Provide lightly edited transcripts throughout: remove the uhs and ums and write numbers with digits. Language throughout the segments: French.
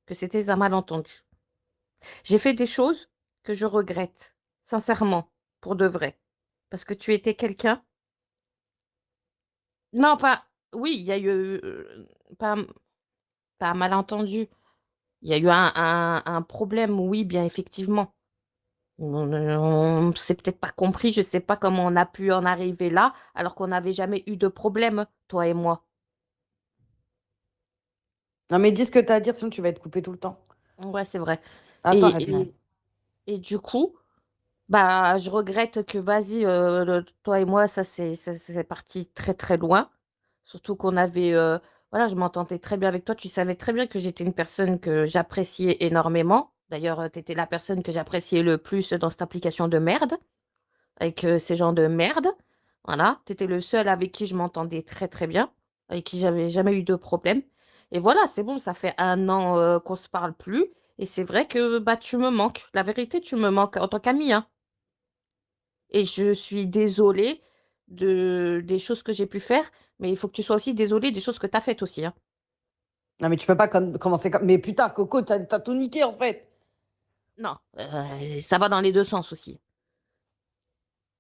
que c'était un malentendu. J'ai fait des choses que je regrette, sincèrement, pour de vrai. Parce que tu étais quelqu'un. Non, pas. Oui, il y a eu pas, pas un malentendu. Il y a eu un problème, oui, bien effectivement. On s'est peut-être pas compris, je sais pas comment on a pu en arriver là, alors qu'on n'avait jamais eu de problème, toi et moi. Non, mais dis ce que t'as à dire, sinon tu vas être coupé tout le temps. Ouais, c'est vrai. Attends, Et, Adnan. et du coup, bah, je regrette que, vas-y, toi et moi, ça c'est parti très très loin. Surtout qu'on avait, voilà, je m'entendais très bien avec toi. Tu savais très bien que j'étais une personne que j'appréciais énormément. D'ailleurs, tu étais la personne que j'appréciais le plus dans cette application de merde, avec ces gens de merde. Voilà, tu étais le seul avec qui je m'entendais très très bien, avec qui j'avais jamais eu de problème. Et voilà, c'est bon, ça fait un an qu'on se parle plus. Et c'est vrai que bah tu me manques. La vérité, tu me manques en tant qu'ami, hein. Et je suis désolée des choses que j'ai pu faire, mais il faut que tu sois aussi désolée des choses que tu as faites aussi, hein. Non, mais tu peux pas commencer comme. Mais putain, Coco, t'as tout niqué en fait. Non, ça va dans les deux sens aussi.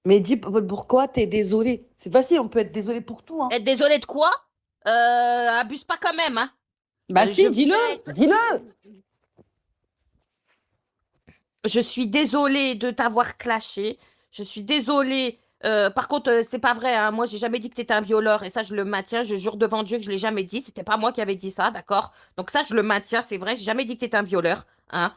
Mais dis pourquoi t'es désolé. C'est facile, on peut être désolé pour tout, hein. Être désolée de quoi? Abuse pas quand même, hein. Bah Je si, dis-le, voulais être... dis-le. Je suis désolée de t'avoir clashé. Je suis désolée. Par contre, c'est pas vrai, hein. Moi, j'ai jamais dit que t'étais un violeur. Et ça, je le maintiens. Je jure devant Dieu que je l'ai jamais dit. C'était pas moi qui avais dit ça, d'accord? Donc ça, je le maintiens. C'est vrai. J'ai jamais dit que t'étais un violeur, hein.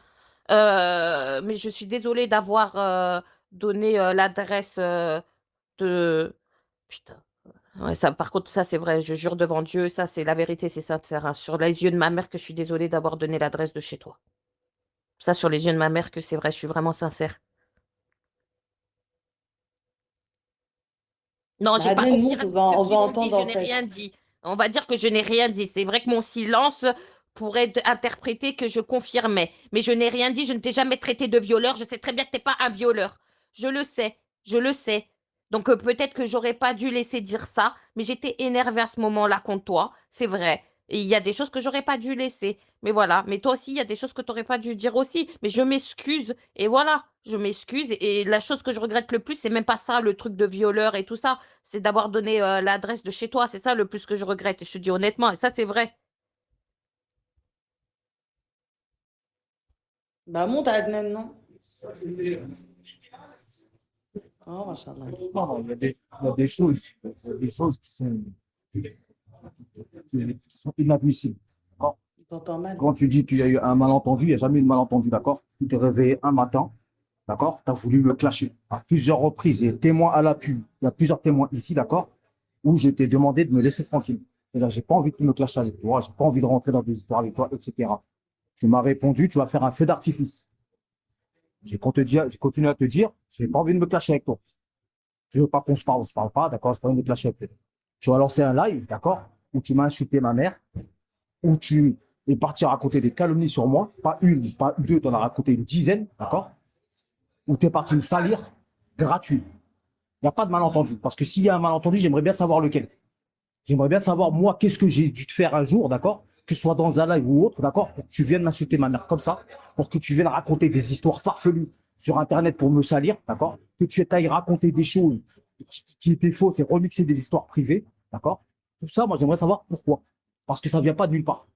Mais je suis désolée d'avoir donné l'adresse de... Putain. Ouais, ça, par contre, ça, c'est vrai. Je jure devant Dieu. Ça, c'est la vérité. C'est sincère, hein. Sur les yeux de ma mère que je suis désolée d'avoir donné l'adresse de chez toi. Ça, sur les yeux de ma mère que c'est vrai. Je suis vraiment sincère. Non, Bah j'ai pas Adnan, monte, confirmé ce on va qu'ils ont dit, entendre je en n'ai fait. rien dit. On va dire que je n'ai rien dit. C'est vrai que mon silence pourrait être interprété que je confirmais. Mais je n'ai rien dit, je ne t'ai jamais traité de violeur. Je sais très bien que tu n'es pas un violeur. Je le sais, je le sais. Donc peut-être que j'aurais pas dû laisser dire ça, mais j'étais énervée à ce moment-là contre toi, c'est vrai. Et il y a des choses que j'aurais pas dû laisser. Mais voilà, mais toi aussi, il y a des choses que tu n'aurais pas dû dire aussi. Mais je m'excuse. Et voilà, je m'excuse. Et la chose que je regrette le plus, c'est même pas ça, le truc de violeur et tout ça, c'est d'avoir donné l'adresse de chez toi. C'est ça le plus que je regrette. Et je te dis honnêtement, et ça, c'est vrai. Bah monte Adnan, non? Oh, machallah. Non, non, il y a des choses qui sont inadmissibles. D'accord. Je t'entends mal. Quand tu dis qu'il y a eu un malentendu, il n'y a jamais eu de malentendu, d'accord? Tu t'es réveillé un matin, d'accord? Tu as voulu me clasher à plusieurs reprises et témoin à l'appui. Il y a plusieurs témoins ici, d'accord? Où je t'ai demandé de me laisser tranquille. C'est-à-dire, j'ai pas envie que tu me clashes avec toi, j'ai pas envie de rentrer dans des histoires avec toi, etc. Tu m'as répondu, tu vas faire un feu d'artifice. J'ai continué à te dire, j'ai pas envie de me clasher avec toi. Tu veux pas qu'on se parle, on se parle pas, d'accord? J'ai pas envie de me clasher avec toi. Tu vas lancer un live, d'accord? Où tu m'as insulté ma mère, où tu es parti raconter des calomnies sur moi, pas une, pas deux, tu en as raconté une dizaine, d'accord? Où tu es parti me salir gratuit. Il n'y a pas de malentendu. Parce que s'il y a un malentendu, j'aimerais bien savoir lequel. J'aimerais bien savoir, moi, qu'est-ce que j'ai dû te faire un jour, d'accord? Que ce soit dans un live ou autre, d'accord? Pour que tu viennes m'insulter ma mère comme ça, pour que tu viennes raconter des histoires farfelues sur Internet pour me salir, d'accord? Que tu ailles raconter des choses qui étaient fausses et remixer des histoires privées, d'accord? Tout ça, moi, j'aimerais savoir pourquoi. Parce que ça ne vient pas de nulle part.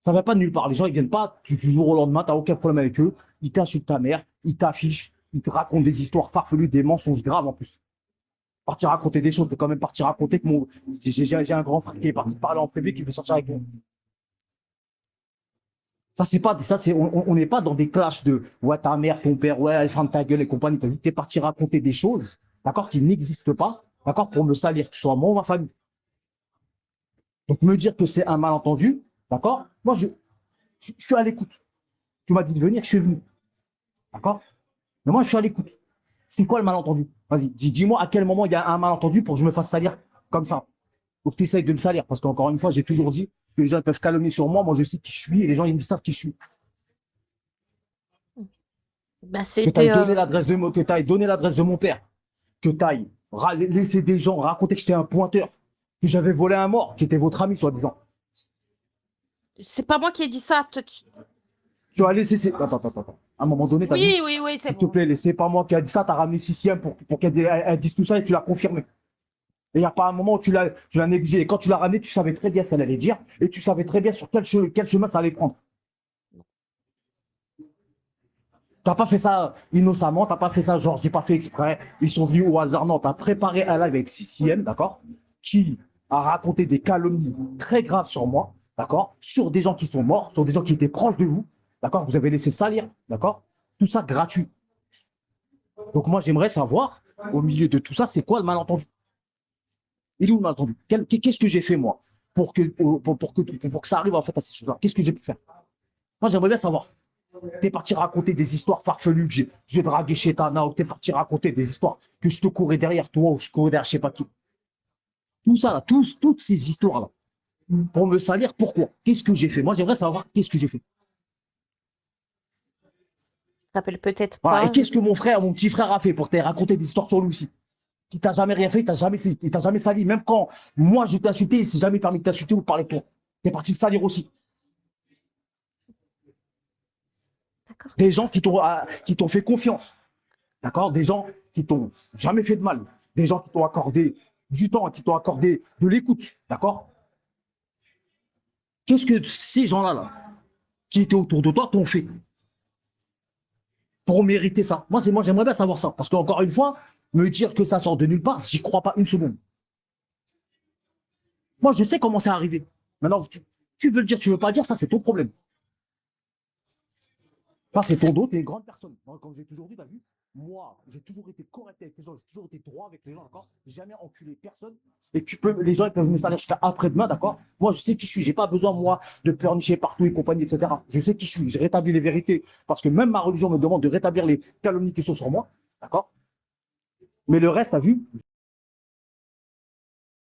Ça ne vient pas de nulle part. Les gens, ils viennent pas du jour au lendemain, tu n'as aucun problème avec eux. Ils t'insultent ta mère, ils t'affichent, ils te racontent des histoires farfelues, des mensonges graves en plus. Partir raconter des choses, de quand même partir raconter que j'ai un grand frère qui est parti parler en privé, qui veut sortir avec moi. Ça, c'est pas, ça, c'est, on n'est pas dans des clashs de, ouais, ta mère, ton père, ouais, elle ferme ta gueule et compagnie. T'es parti raconter des choses, d'accord, qui n'existent pas, d'accord, pour me salir, que ce soit moi ou ma famille. Donc, me dire que c'est un malentendu, d'accord, moi, je suis à l'écoute. Tu m'as dit de venir, je suis venu, d'accord, mais moi, je suis à l'écoute. C'est quoi le malentendu? Vas-y, dis-moi à quel moment il y a un malentendu pour que je me fasse salir comme ça. Donc, tu essayes de me salir. Parce qu'encore une fois, j'ai toujours dit que les gens peuvent calomnier sur moi. Moi, je sais qui je suis et les gens, ils savent qui je suis. Bah, Que tu ailles c'était... donner l'adresse de, que tu donné l'adresse de mon père. Que tu ailles laisser des gens raconter que j'étais un pointeur. Que j'avais volé un mort, qui était votre ami, soi-disant. C'est pas moi qui ai dit ça. Tu as laissé. Attends. À un moment donné, tu as dit, Oui, c'est s'il te bon. plaît, c'est pas moi qui a dit ça, tu as ramené Siciem pour qu'elle dise tout ça et tu l'as confirmé. Et il n'y a pas un moment où tu l'as négligé. Et quand tu l'as ramené, tu savais très bien ce qu'elle allait dire et tu savais très bien sur quel chemin ça allait prendre. Tu n'as pas fait ça innocemment, tu n'as pas fait ça genre, j'ai pas fait exprès, ils sont venus au hasard. Non, tu as préparé un live avec Siciem, d'accord, qui a raconté des calomnies très graves sur moi, d'accord, sur des gens qui sont morts, sur des gens qui étaient proches de vous, d'accord, vous avez laissé salir, d'accord, tout ça gratuit. Donc moi, j'aimerais savoir, au milieu de tout ça, c'est quoi le malentendu? Il est où le malentendu? Qu'est-ce que j'ai fait, moi, pour que ça arrive en fait à ces choses-là? Qu'est-ce que j'ai pu faire? Moi, j'aimerais bien savoir. T'es parti raconter des histoires farfelues que j'ai dragué chez Tana, ou t'es parti raconter des histoires que je te courais derrière toi, ou je courais derrière je sais pas qui. Tout ça, là, toutes ces histoires-là, pour me salir, pourquoi? Qu'est-ce que j'ai fait? Moi, j'aimerais savoir qu'est-ce que j'ai fait. Je rappelle peut-être Voilà. Et pas. qu'est-ce que mon petit frère a fait pour t'aider raconter des histoires sur lui aussi? Il t'a jamais rien fait, il t'a jamais sali. Même quand moi je t'ai insulté, il s'est jamais permis de t'insulter ou de parler de toi. T'es parti le salir aussi. D'accord. Des gens qui t'ont fait confiance. D'accord? Des gens qui t'ont jamais fait de mal. Des gens qui t'ont accordé du temps, qui t'ont accordé de l'écoute. D'accord? Qu'est-ce que ces gens-là, là, qui étaient autour de toi, t'ont fait pour mériter ça? Moi, j'aimerais bien savoir ça. Parce qu'encore une fois, me dire que ça sort de nulle part, j'y crois pas une seconde. Moi, je sais comment c'est arrivé. Maintenant, tu veux le dire, tu veux pas le dire, ça, c'est ton problème. Ça, c'est ton dos, t'es une grande personne. Moi, comme j'ai toujours dit, t'as vu, moi, j'ai toujours été correct avec les gens, j'ai toujours été droit avec les gens, d'accord? J'ai jamais enculé personne. Et les gens, ils peuvent me salir jusqu'à après-demain, d'accord? Moi, je sais qui je suis. J'ai pas besoin, moi, de pleurnicher partout et compagnie, etc. Je sais qui je suis. Je rétablis les vérités. Parce que même ma religion me demande de rétablir les calomnies qui sont sur moi, d'accord? Mais le reste, t'as vu,